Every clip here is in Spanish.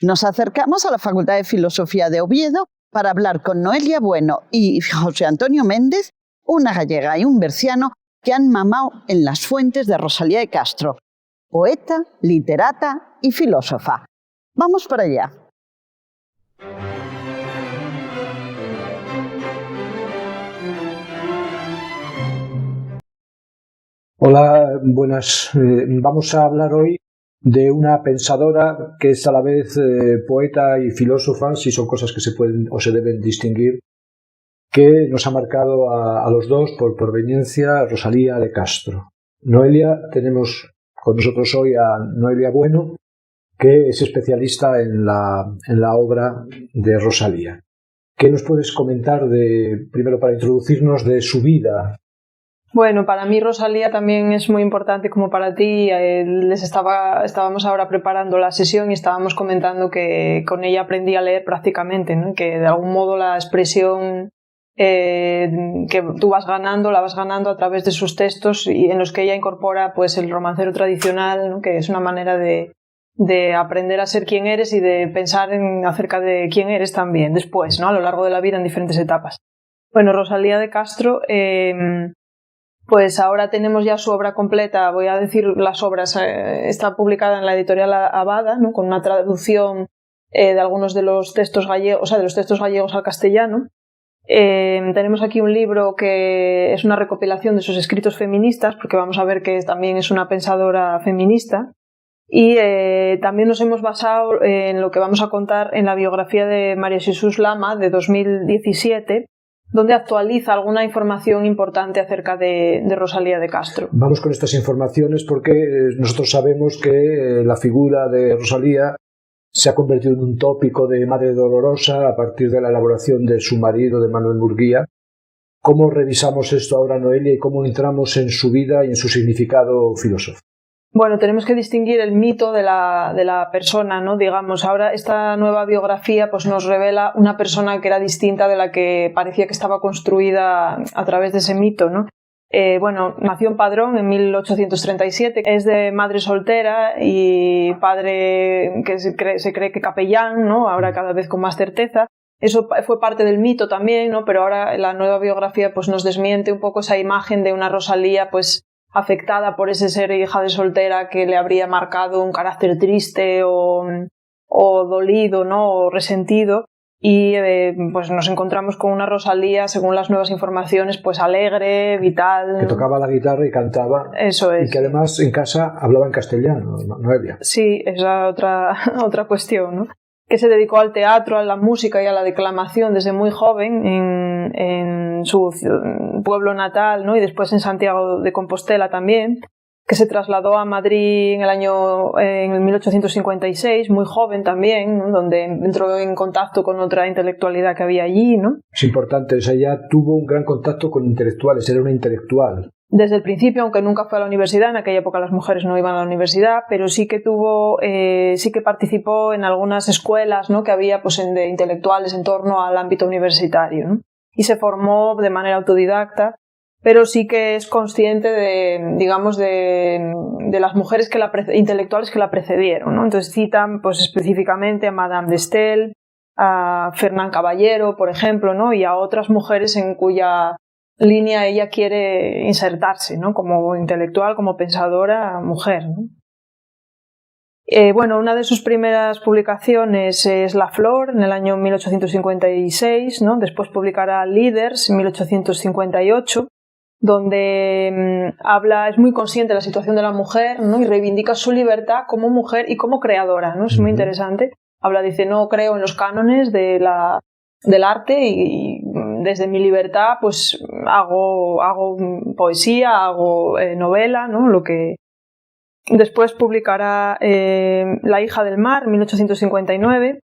Nos acercamos a la Facultad de Filosofía de Oviedo para hablar con Noelia Bueno y José Antonio Méndez, una gallega y un berciano que han mamado en las fuentes de Rosalía de Castro, poeta, literata y filósofa. Vamos para allá. Hola, buenas. Vamos a hablar hoy de una pensadora que es a la vez poeta y filósofa, si son cosas que se pueden o se deben distinguir, que nos ha marcado a los dos por proveniencia, Rosalía de Castro. Noelia, tenemos con nosotros hoy a Noelia Bueno, que es especialista en la obra de Rosalía. ¿Qué nos puedes comentar primero para introducirnos, de su vida? Bueno, para mí Rosalía también es muy importante como para ti. Estábamos ahora preparando la sesión y estábamos comentando que con ella aprendí a leer prácticamente, ¿no? Que de algún modo la expresión que tú la vas ganando a través de sus textos, y en los que ella incorpora pues el romancero tradicional, ¿no? Que es una manera de aprender a ser quien eres y de pensar acerca de quién eres también después, ¿no? A lo largo de la vida en diferentes etapas. Bueno, Rosalía de Castro, pues ahora tenemos ya su obra completa. Voy a decir las obras. Está publicada en la editorial Abada, ¿no? Con una traducción de algunos de los textos gallegos, o sea, de los textos gallegos al castellano. Tenemos aquí un libro que es una recopilación de sus escritos feministas, porque vamos a ver que también es una pensadora feminista. Y también nos hemos basado en lo que vamos a contar en la biografía de María Jesús Lama de 2017, donde actualiza alguna información importante acerca de Rosalía de Castro. Vamos con estas informaciones porque nosotros sabemos que la figura de Rosalía se ha convertido en un tópico de madre dolorosa a partir de la elaboración de su marido, de Manuel Murguía. ¿Cómo revisamos esto ahora, Noelia, y cómo entramos en su vida y en su significado filosófico? Bueno, tenemos que distinguir el mito de la persona, ¿no? Digamos, ahora esta nueva biografía pues nos revela una persona que era distinta de la que parecía que estaba construida a través de ese mito, ¿no? Bueno, nació en Padrón en 1837, es de madre soltera y padre que se cree que capellán, ¿no? Ahora cada vez con más certeza. Eso fue parte del mito también, ¿no? Pero ahora la nueva biografía pues nos desmiente un poco esa imagen de una Rosalía pues afectada por ese ser hija de soltera que le habría marcado un carácter triste o dolido, ¿no? O resentido. Y pues nos encontramos con una Rosalía, según las nuevas informaciones, pues alegre, vital. Que tocaba la guitarra y cantaba. Eso es. Y que además en casa hablaba en castellano, Noelia. Sí, esa otra cuestión, ¿no? Que se dedicó al teatro, a la música y a la declamación desde muy joven en su pueblo natal, ¿no? Y después en Santiago de Compostela también, que se trasladó a Madrid en 1856, muy joven también, ¿no? Donde entró en contacto con otra intelectualidad que había allí, ¿no? Es importante, o sea, ella tuvo un gran contacto con intelectuales, era una intelectual. Desde el principio, aunque nunca fue a la universidad, en aquella época las mujeres no iban a la universidad, pero sí que sí que participó en algunas escuelas, ¿no? Que había pues de intelectuales en torno al ámbito universitario, ¿no? Y se formó de manera autodidacta, pero sí que es consciente de las mujeres intelectuales que la precedieron, ¿no? Entonces citan pues específicamente a Madame de Staël, a Fernán Caballero, por ejemplo, ¿no? Y a otras mujeres en cuya línea ella quiere insertarse, ¿no? Como intelectual, como pensadora, mujer, ¿no? Bueno, una de sus primeras publicaciones es La Flor, en el año 1856, ¿no? Después publicará Leaders, en 1858, donde es muy consciente de la situación de la mujer, ¿no? Y reivindica su libertad como mujer y como creadora, ¿no? Es muy interesante. Dice, no creo en los cánones del arte y desde mi libertad pues hago poesía, hago novela, ¿no? Lo que después publicará La hija del mar, en 1859,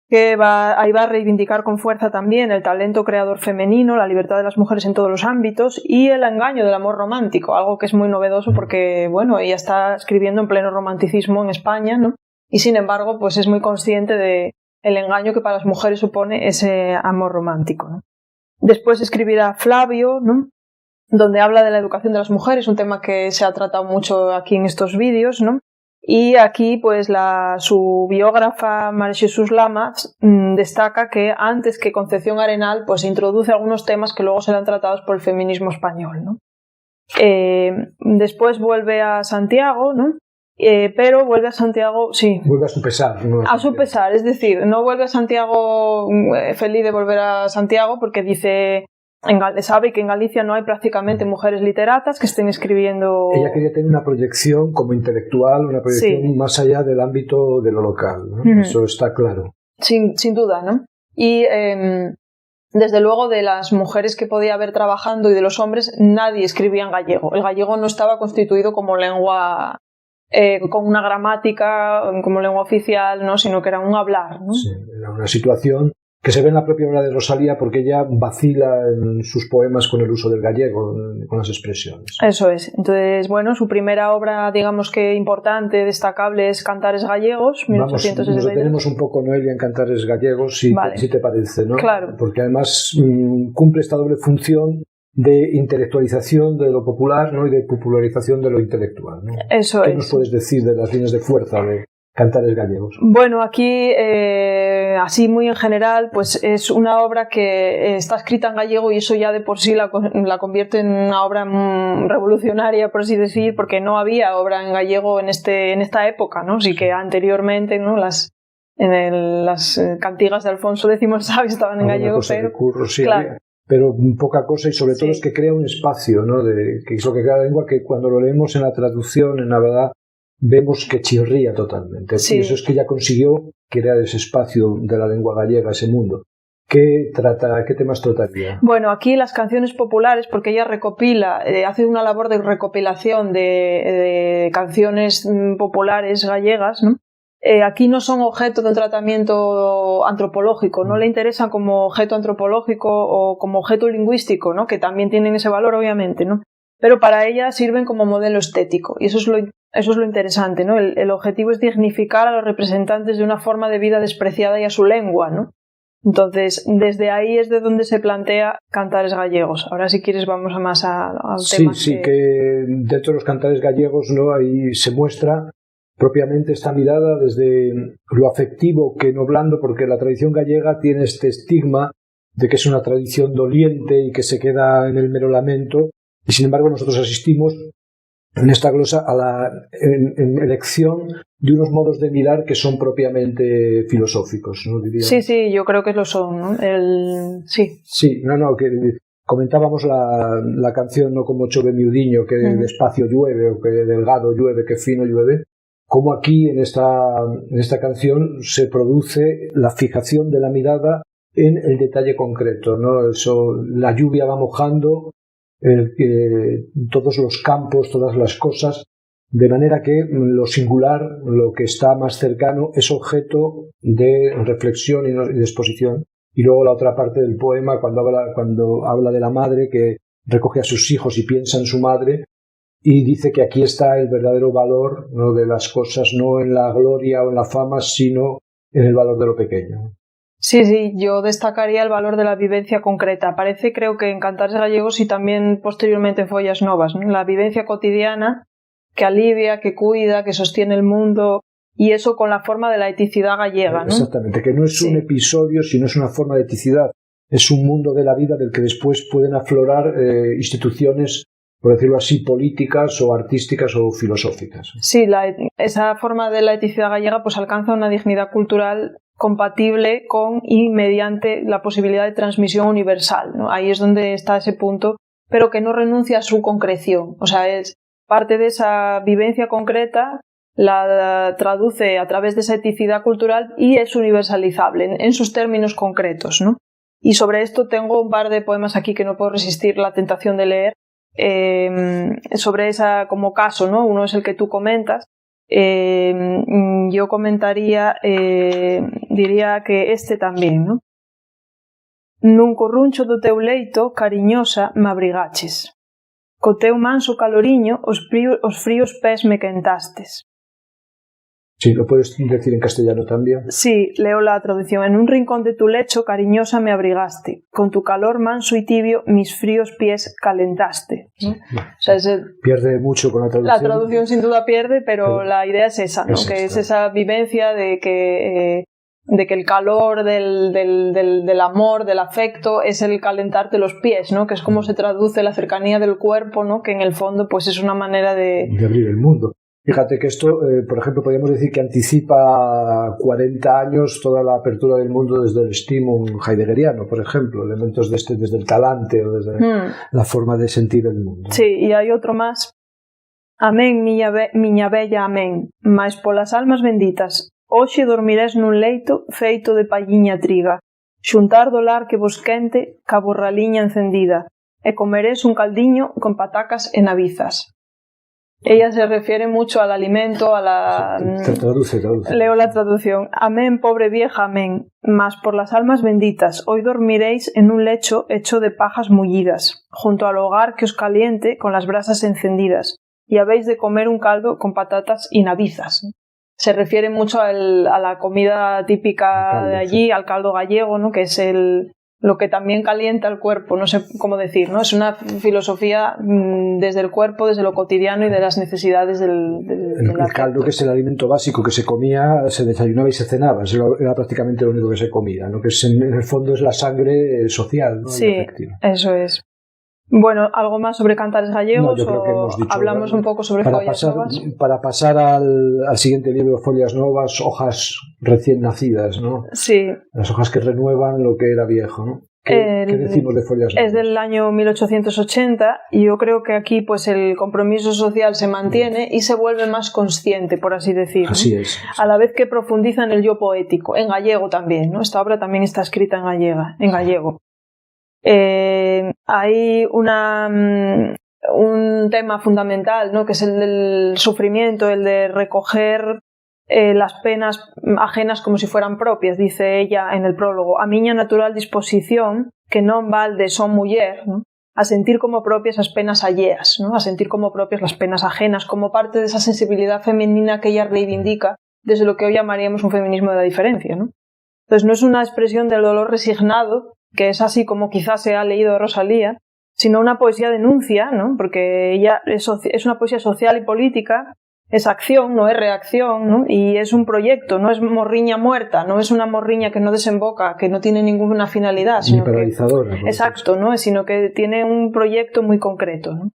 que ahí va a reivindicar con fuerza también el talento creador femenino, la libertad de las mujeres en todos los ámbitos y el engaño del amor romántico, algo que es muy novedoso porque, bueno, ella está escribiendo en pleno romanticismo en España, ¿no? Y sin embargo, pues es muy consciente de el engaño que para las mujeres supone ese amor romántico, ¿no? Después escribirá Flavio, ¿no? Donde habla de la educación de las mujeres, un tema que se ha tratado mucho aquí en estos vídeos, ¿no? Y aquí pues su biógrafa María Jesús Lamas destaca que antes que Concepción Arenal pues introduce algunos temas que luego serán tratados por el feminismo español, ¿no? Después vuelve a Santiago, ¿no? Pero vuelve a Santiago, sí. Vuelve a su pesar, ¿no? A su pesar, es decir, no vuelve a Santiago feliz de volver a Santiago porque dice, sabe que en Galicia no hay prácticamente mujeres literatas que estén escribiendo. Ella quería tener una proyección como intelectual, una proyección más allá del ámbito de lo local, ¿no? Eso está claro. Sin duda, ¿no? Y desde luego de las mujeres que podía haber trabajando y de los hombres, nadie escribía en gallego. El gallego no estaba constituido como lengua con una gramática como lengua oficial, ¿no? Sino que era un hablar, ¿no? Sí, era una situación que se ve en la propia obra de Rosalía porque ella vacila en sus poemas con el uso del gallego, con las expresiones. Eso es. Entonces, bueno, su primera obra, digamos que importante, destacable, es Cantares Gallegos, 1862. Nos detenemos un poco, Noelia, en Cantares Gallegos, si te parece, ¿no? Claro. Porque además cumple esta doble función de intelectualización de lo popular, ¿no? Y de popularización de lo intelectual, ¿no? Eso ¿Qué nos puedes decir de las líneas de fuerza de Cantares Gallegos? Bueno, aquí, así muy en general, pues es una obra que está escrita en gallego y eso ya de por sí la convierte en una obra revolucionaria, por así decir, porque no había obra en gallego en esta época, ¿no? Sí que anteriormente, ¿no? Las cantigas de Alfonso X el Sabio estaban en gallego, pero curro, sí, claro. Pero poca cosa y sobre todo es que crea un espacio, ¿no? Que es lo que crea la lengua, que cuando lo leemos en la traducción, en la verdad, vemos que chirría totalmente. Sí. Y eso es que ella consiguió crear ese espacio de la lengua gallega, ese mundo. ¿Qué temas trataría? Bueno, aquí las canciones populares, porque ella recopila, hace una labor de recopilación de canciones populares gallegas, ¿no? Aquí no son objeto de un tratamiento antropológico, no le interesan como objeto antropológico o como objeto lingüístico, ¿no? Que también tienen ese valor, obviamente, ¿no? Pero para ella sirven como modelo estético y eso es lo interesante, ¿no? El objetivo es dignificar a los representantes de una forma de vida despreciada y a su lengua, ¿no? Entonces, desde ahí es de donde se plantea Cantares Gallegos. Ahora, si quieres, vamos al tema. Sí, que dentro de los Cantares Gallegos, ¿no? Ahí se muestra propiamente esta mirada desde lo afectivo que no blando, porque la tradición gallega tiene este estigma de que es una tradición doliente y que se queda en el mero lamento, y sin embargo nosotros asistimos en esta glosa a la elección de unos modos de mirar que son propiamente filosóficos, ¿no? Diría. Sí, yo creo que lo son, ¿no? Sí, que comentábamos la canción, ¿no? Como chove miudiño, que despacio llueve, o que delgado llueve, que fino llueve. Como aquí en esta canción se produce la fijación de la mirada en el detalle concreto, ¿no? La lluvia va mojando todos los campos, todas las cosas, de manera que lo singular, lo que está más cercano, es objeto de reflexión y de exposición. Y luego la otra parte del poema, cuando habla de la madre que recoge a sus hijos y piensa en su madre, y dice que aquí está el verdadero valor, ¿no? De las cosas, no en la gloria o en la fama, sino en el valor de lo pequeño. Sí, yo destacaría el valor de la vivencia concreta. Aparece, creo que en Cantares Gallegos y también posteriormente en Follas Novas, ¿no? La vivencia cotidiana que alivia, que cuida, que sostiene el mundo, y eso con la forma de la eticidad gallega, ¿no? Exactamente, que no es un episodio, sino es una forma de eticidad. Es un mundo de la vida del que después pueden aflorar instituciones, por decirlo así, políticas o artísticas o filosóficas. Sí, esa forma de la eticidad gallega pues alcanza una dignidad cultural compatible con y mediante la posibilidad de transmisión universal, ¿no? Ahí es donde está ese punto, pero que no renuncia a su concreción. O sea, es parte de esa vivencia concreta, la traduce a través de esa eticidad cultural y es universalizable en sus términos concretos, ¿no? Y sobre esto tengo un par de poemas aquí que no puedo resistir la tentación de leer, sobre esa como caso, ¿no? Uno es el que tú comentas. Yo comentaría, diría que este también, ¿no? Nun corruncho do teu leito, cariñosa, me abrigaches. Co teu manso caloriño, os fríos pés me quentastes. Sí, lo puedes decir en castellano también. Sí, leo la traducción. En un rincón de tu lecho, cariñosa, me abrigaste. Con tu calor manso y tibio, mis fríos pies calentaste. ¿No? O sea, pierde mucho con la traducción. La traducción sin duda pierde, pero la idea es esa, ¿no? Que es esa vivencia de que el calor del amor, del afecto, es el calentarte los pies, ¿no? Que es como se traduce la cercanía del cuerpo, ¿no? Que en el fondo pues es una manera de abrir el mundo. Fíjate que esto, por ejemplo, podríamos decir que anticipa 40 años toda la apertura del mundo desde el stimum heideggeriano, por ejemplo, elementos desde el talante o desde la forma de sentir el mundo. Sí, y hay otro más. Amén, miña bella, amén. Mais polas almas benditas, hoxe dormirés nun leito feito de palliña triga, xuntar do lar que vos quente ca borraliña encendida, e comerés un caldiño con patacas e navizas. Ella se refiere mucho al alimento, a la... Traduce. Leo la traducción. Amén, pobre vieja, amén. Mas por las almas benditas, hoy dormiréis en un lecho hecho de pajas mullidas, junto al hogar que os caliente con las brasas encendidas, y habéis de comer un caldo con patatas y navizas. Se refiere mucho a la comida típica de allí, al caldo gallego, ¿no? Que es lo que también calienta el cuerpo, no sé cómo decir, ¿no? Es una filosofía desde el cuerpo, desde lo cotidiano y de las necesidades del caldo, que es el alimento básico que se comía, se desayunaba y se cenaba, era prácticamente lo único que se comía, ¿no? Que en el fondo es la sangre social, ¿no? Sí, eso es. Bueno, ¿algo más sobre cantares gallegos? No, yo creo que hemos dicho, hablamos un poco sobre Follas Novas. Para pasar al siguiente libro, Follas Novas, hojas recién nacidas, ¿no? Sí. Las hojas que renuevan lo que era viejo, ¿no? ¿Qué decimos de Follas Novas? Es del año 1880 y yo creo que aquí pues el compromiso social se mantiene y se vuelve más consciente, por así decirlo. Así es. A la vez que profundiza en el yo poético, en gallego también, ¿no? Esta obra también está escrita en gallego. Hay un tema fundamental, ¿no? Que es el del sufrimiento, el de recoger las penas ajenas como si fueran propias, dice ella en el prólogo. A miña natural disposición, que non balde son muller, ¿no? A sentir como propias as penas alleas, ¿no? A sentir como propias las penas ajenas, como parte de esa sensibilidad femenina que ella reivindica desde lo que hoy llamaríamos un feminismo de la diferencia, ¿no? Entonces no es una expresión del dolor resignado, que es así como quizás se ha leído de Rosalía, sino una poesía denuncia, ¿no? Porque ella es una poesía social y política, es acción, no es reacción, ¿no? Y es un proyecto, no es morriña muerta, no es una morriña que no desemboca, que no tiene ninguna finalidad, sino ni paralizadora, que, exacto, ¿no? Sino que tiene un proyecto muy concreto, ¿no?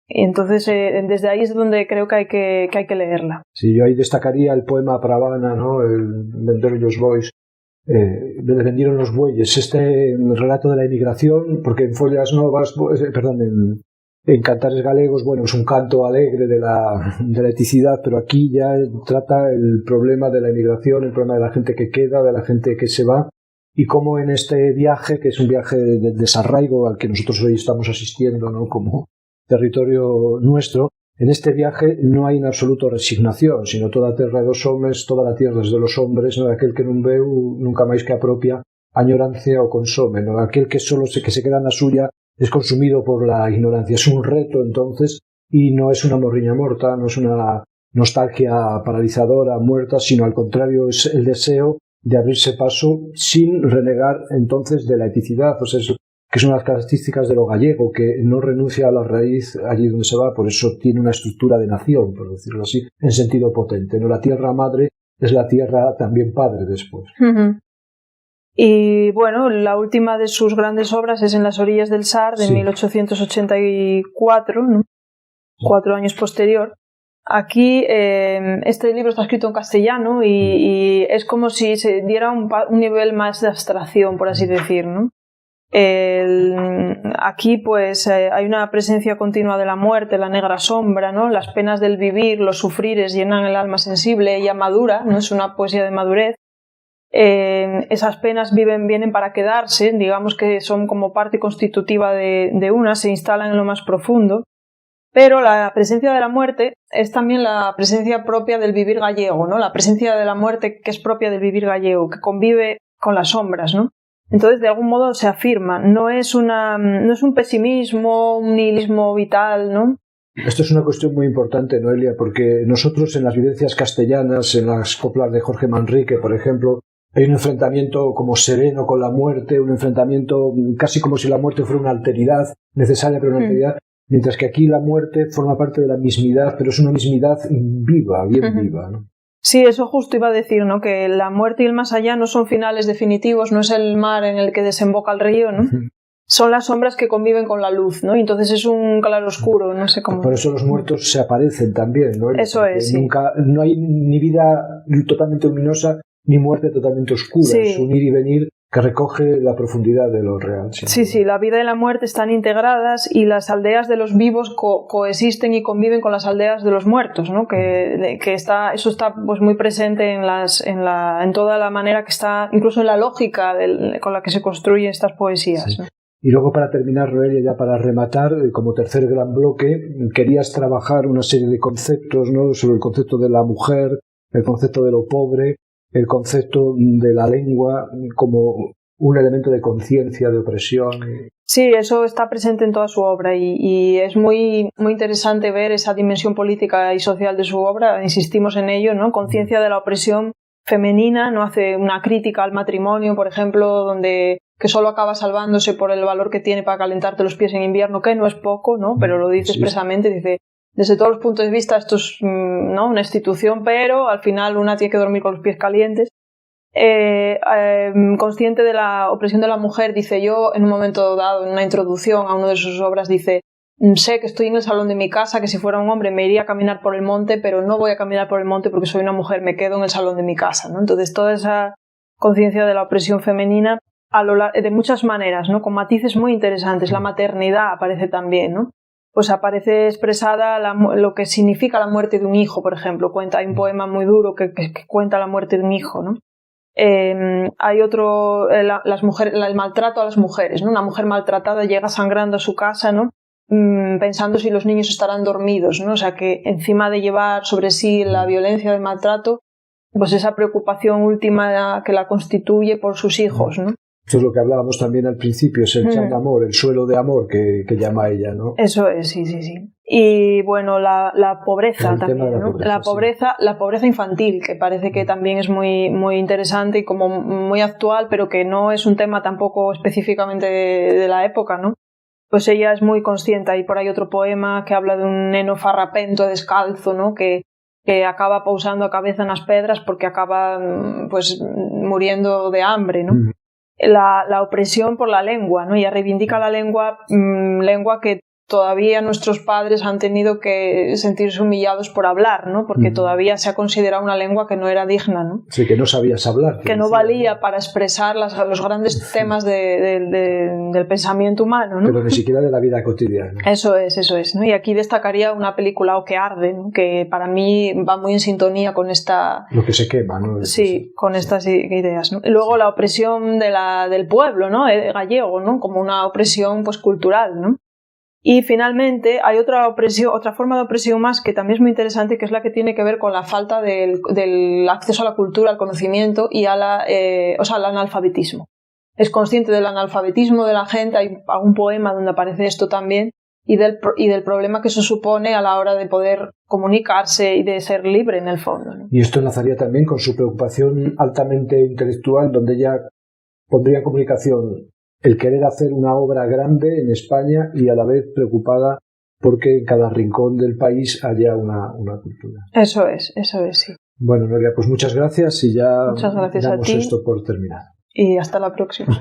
Entonces, desde ahí es donde creo que hay que leerla. Sí, yo ahí destacaría el poema Pravana, ¿no? El Vender los Boys. Le vendieron los bueyes, este relato de la emigración, porque en Follas Novas, en Cantares Galegos, bueno, es un canto alegre de la eticidad, pero aquí ya trata el problema de la emigración, el problema de la gente que queda, de la gente que se va, y cómo en este viaje, que es un viaje de desarraigo al que nosotros hoy estamos asistiendo, ¿no? Como territorio nuestro, en este viaje no hay en absoluto resignación, sino toda terra dos homes, toda la tierra es de los hombres, no aquel que non veu nunca máis que apropia añorancia o consome, no aquel que solo que se queda na suya es consumido por la ignorancia. Es un reto entonces y no es una morriña morta, no es una nostalgia paralizadora muerta, sino al contrario es el deseo de abrirse paso sin renegar entonces de la eticidad, o sea, que son las características de lo gallego, que no renuncia a la raíz allí donde se va, por eso tiene una estructura de nación, por decirlo así, en sentido potente, ¿no? La tierra madre es la tierra también padre después. Uh-huh. Y bueno, la última de sus grandes obras es En las orillas del Sar, de 1884, ¿no? 4 años posterior. Aquí este libro está escrito en castellano y es como si se diera un nivel más de abstracción, por así decir, ¿no? Aquí pues hay una presencia continua de la muerte, la negra sombra, ¿no? Las penas del vivir, los sufrires llenan el alma sensible, ella madura, ¿no? Es una poesía de madurez. Esas penas vienen para quedarse, digamos que son como parte constitutiva de una, se instalan en lo más profundo, pero la presencia de la muerte es también la presencia propia del vivir gallego, ¿no? La presencia de la muerte que es propia del vivir gallego, que convive con las sombras, ¿no? Entonces, de algún modo se afirma, no es un pesimismo, un nihilismo vital, ¿no? Esto es una cuestión muy importante, Noelia, porque nosotros en las vivencias castellanas, en las coplas de Jorge Manrique, por ejemplo, hay un enfrentamiento como sereno con la muerte, un enfrentamiento casi como si la muerte fuera una alteridad necesaria, pero una alteridad, mientras que aquí la muerte forma parte de la mismidad, pero es una mismidad viva, bien viva, ¿no? Sí, eso justo iba a decir, ¿no? Que la muerte y el más allá no son finales definitivos, no es el mar en el que desemboca el río, ¿no? Son las sombras que conviven con la luz, ¿no? Y entonces es un claroscuro, no sé cómo. Por eso los muertos se aparecen también, ¿no? Eso es, sí. Nunca, no hay ni vida totalmente luminosa ni muerte totalmente oscura. Sí. Es un ir y venir que recoge la profundidad de lo real. Sí, la vida y la muerte están integradas y las aldeas de los vivos coexisten y conviven con las aldeas de los muertos, ¿no? Eso está pues muy presente en toda la manera que está, incluso en la lógica con la que se construyen estas poesías, sí. ¿no? Y luego, para terminar, Noelia, ya para rematar, como tercer gran bloque, querías trabajar una serie de conceptos, ¿no? Sobre el concepto de la mujer, el concepto de lo pobre, el concepto de la lengua como un elemento de conciencia, de opresión. Sí, eso está presente en toda su obra y es muy, muy interesante ver esa dimensión política y social de su obra. Insistimos en ello, ¿no? Conciencia de la opresión femenina, no hace una crítica al matrimonio, por ejemplo, que solo acaba salvándose por el valor que tiene para calentarte los pies en invierno, que no es poco, ¿no? Pero lo dice expresamente, dice, desde todos los puntos de vista esto es, ¿no? Una institución, pero al final una tiene que dormir con los pies calientes. Consciente de la opresión de la mujer, dice, yo en un momento dado, en una introducción a una de sus obras, dice, sé que estoy en el salón de mi casa, que si fuera un hombre me iría a caminar por el monte, pero no voy a caminar por el monte porque soy una mujer, me quedo en el salón de mi casa, ¿no? Entonces toda esa conciencia de la opresión femenina de muchas maneras, ¿no? Con matices muy interesantes. La maternidad aparece también, ¿no? Pues aparece expresada lo que significa la muerte de un hijo, por ejemplo. Hay un poema muy duro que cuenta la muerte de un hijo, ¿no? Hay otro, el maltrato a las mujeres, ¿no? Una mujer maltratada llega sangrando a su casa, ¿no? Pensando si los niños estarán dormidos, ¿no? O sea que encima de llevar sobre sí la violencia del maltrato, pues esa preocupación última que la constituye por sus hijos, ¿no? Eso es lo que hablábamos también al principio, es el chan de amor, el suelo de amor que llama ella, ¿no? Eso es, sí. Y bueno, la pobreza también, ¿no? La pobreza infantil, que parece que también es muy, muy interesante y como muy actual, pero que no es un tema tampoco específicamente de la época, ¿no? Pues ella es muy consciente. Hay por ahí otro poema que habla de un neno farrapento descalzo, ¿no? Que acaba pousando a cabeza en las pedras porque acaba pues muriendo de hambre, ¿no? La opresión por la lengua, ¿no? Ella reivindica la lengua que todavía nuestros padres han tenido que sentirse humillados por hablar, ¿no? Porque todavía se ha considerado una lengua que no era digna, ¿no? Sí, que no sabías hablar. Que no valía para expresar los grandes temas del pensamiento humano, ¿no? Pero ni siquiera de la vida cotidiana. Eso es, ¿no? Y aquí destacaría una película, O que arde, ¿no? Que para mí va muy en sintonía con esta... Lo que se quema, ¿no? Sí, con estas ideas, ¿no? Y luego la opresión del pueblo, ¿no? Gallego, ¿no? Como una opresión pues cultural, ¿no? Y finalmente hay otra forma de opresión más que también es muy interesante, que es la que tiene que ver con la falta del acceso a la cultura, al conocimiento y al analfabetismo. Es consciente del analfabetismo de la gente, hay algún poema donde aparece esto también, y del problema que eso supone a la hora de poder comunicarse y de ser libre en el fondo, ¿no? Y esto enlazaría también con su preocupación altamente intelectual, donde ella pondría en comunicación el querer hacer una obra grande en España y a la vez preocupada porque en cada rincón del país haya una cultura. Eso es, sí. Bueno, Noelia, pues muchas gracias y ya muchas gracias damos a ti. Esto por terminar. Y hasta la próxima.